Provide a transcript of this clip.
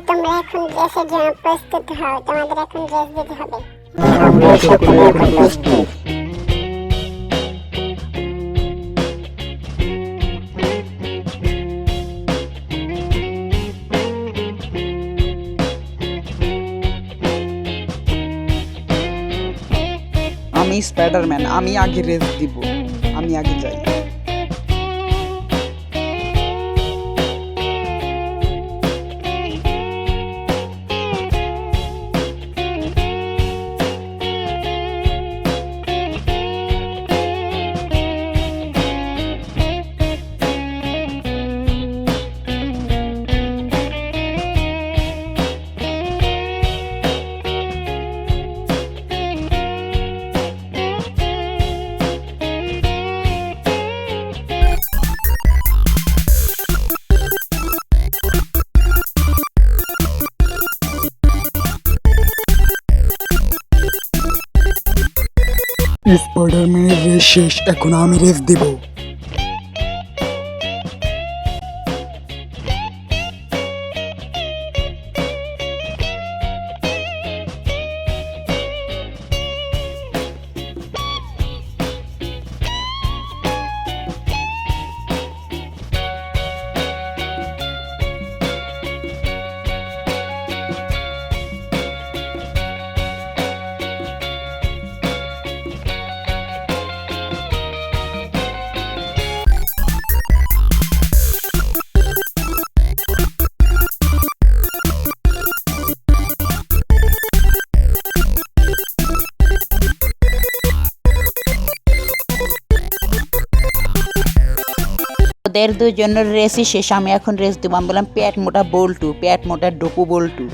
তোমরা এখন ড্রেসের জন্য প্রস্তুত হও, তোমাদের এখন ড্রেস দিতে হবে। আমরা সকলে এখন প্রস্তুত। আমি স্পাইডারম্যান, আমি আগে রেস দিব, আমি আগে যাই। স্পাইডারম্যানের রেস শেষ, এখন আমি রেস দিব। ওদের দুজনের রেসই শেষ, আমি এখন রেস দেবো। আমি বললাম পেট মোটা বল্টু, পেট মোটা ডপু বল্টু।